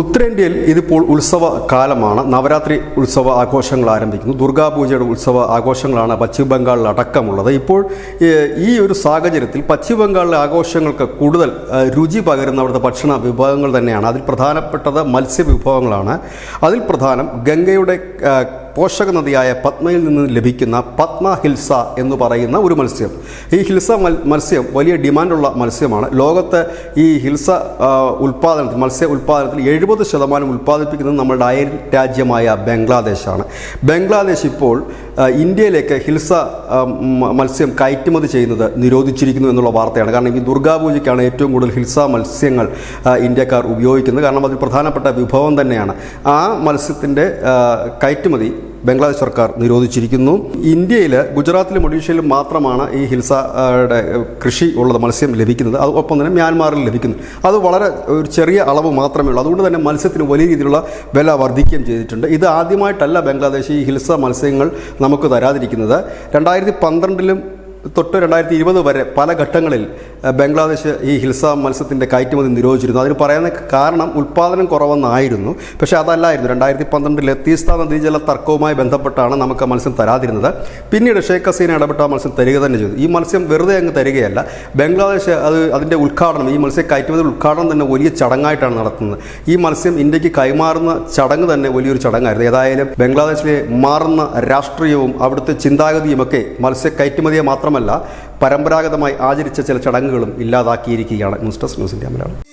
ഉത്തരേന്ത്യയിൽ ഇതിപ്പോൾ ഉത്സവ കാലമാണ്. നവരാത്രി ഉത്സവ ആഘോഷങ്ങൾ ആരംഭിക്കുന്നു. ദുർഗാപൂജയുടെ ഉത്സവ ആഘോഷങ്ങളാണ് പശ്ചിമ ബംഗാളിൽ അടക്കമുള്ളത്. ഇപ്പോൾ ഈ ഒരു സാഹചര്യത്തിൽ പശ്ചിമ ബംഗാളിലെ ആഘോഷങ്ങൾക്ക് കൂടുതൽ രുചി പകരുന്ന അവിടുത്തെ ഭക്ഷണ വിഭവങ്ങൾ തന്നെയാണ്. അതിൽ പ്രധാനപ്പെട്ടത് മത്സ്യവിഭവങ്ങളാണ്. അതിൽ പ്രധാനം ഗംഗയുടെ പോഷക നദിയായ പത്മയിൽ നിന്ന് ലഭിക്കുന്ന പത്മ ഹിൽസ എന്ന് പറയുന്ന ഒരു മത്സ്യം. ഈ ഹിൽസ മത്സ്യം വലിയ ഡിമാൻഡുള്ള മത്സ്യമാണ്. ലോകത്ത് ഈ ഹിൽസ ഉൽപ്പാദനത്തിൽ, മത്സ്യ ഉൽപ്പാദനത്തിൽ 70% ഉൽപ്പാദിപ്പിക്കുന്നത് നമ്മളുടെ അയൽ രാജ്യമായ ബംഗ്ലാദേശാണ്. ബംഗ്ലാദേശ് ഇപ്പോൾ ഇന്ത്യയിലേക്ക് ഹിൽസ മത്സ്യം കയറ്റുമതി ചെയ്യുന്നത് നിരോധിച്ചിരിക്കുന്നു എന്നുള്ള വാർത്തയാണ്. കാരണം ഈ ദുർഗാപൂജയ്ക്കാണ് ഏറ്റവും കൂടുതൽ ഹിൽസ മത്സ്യങ്ങൾ ഇന്ത്യക്കാർ ഉപയോഗിക്കുന്നത്. കാരണം അതിൽ പ്രധാനപ്പെട്ട വിഭവം തന്നെയാണ്. ആ മത്സ്യത്തിൻ്റെ കയറ്റുമതി ബംഗ്ലാദേശ് സർക്കാർ നിരോധിച്ചിരിക്കുന്നു. ഇന്ത്യയിൽ ഗുജറാത്തിലും ഒഡീഷയിലും മാത്രമാണ് ഈ ഹിൽസയുടെ കൃഷി ഉള്ളത്, മത്സ്യം ലഭിക്കുന്നത്. ഒപ്പം തന്നെ മ്യാൻമാറിൽ ലഭിക്കുന്നു. അത് വളരെ ഒരു ചെറിയ അളവ് മാത്രമേ ഉള്ളൂ. അതുകൊണ്ട് തന്നെ മത്സ്യത്തിന് വലിയ രീതിയിലുള്ള വില വർദ്ധിക്കുകയും ചെയ്തിട്ടുണ്ട്. ഇത് ആദ്യമായിട്ടല്ല ബംഗ്ലാദേശ് ഈ ഹിൽസ മത്സ്യങ്ങൾ നമുക്ക് തരാതിരിക്കുന്നത്. 2012 തൊട്ട് 2020 വരെ പല ഘട്ടങ്ങളിൽ ബംഗ്ലാദേശ് ഈ ഹിൽസ മത്സ്യത്തിൻ്റെ കയറ്റുമതി നിരോധിച്ചിരുന്നു. അതിന് പറയുന്ന കാരണം ഉൽപ്പാദനം കുറവെന്നായിരുന്നു. പക്ഷേ അതല്ലായിരുന്നു. 2012 തീസ്ത നദീജല തർക്കവുമായി ബന്ധപ്പെട്ടാണ് നമുക്ക് മത്സ്യം തരാതിരുന്നത്. പിന്നീട് ഷേഖ് ഹസീന ഇടപെട്ട മത്സ്യം തരിക തന്നെ ചെയ്തു. ഈ മത്സ്യം വെറുതെ അങ്ങ് തരികയല്ല. ബംഗ്ലാദേശ് അതിൻ്റെ ഉദ്ഘാടനം, ഈ മത്സ്യ കയറ്റുമതി ഉദ്ഘാടനം തന്നെ വലിയ ചടങ്ങായിട്ടാണ് നടത്തുന്നത്. ഈ മത്സ്യം ഇന്ത്യക്ക് കൈമാറുന്ന ചടങ്ങ് തന്നെ വലിയൊരു ചടങ്ങായിരുന്നു. ഏതായാലും ബംഗ്ലാദേശിലെ മാറുന്ന രാഷ്ട്രീയവും അവിടുത്തെ ചിന്താഗതിയുമൊക്കെ മത്സ്യ കയറ്റുമതിയെ മാത്രമല്ല പരമ്പരാഗതമായി ആചരിച്ച ചില ചടങ്ങുകളും ഇല്ലാതാക്കിയിരിക്കുകയാണ്. News desk news India Malayalam.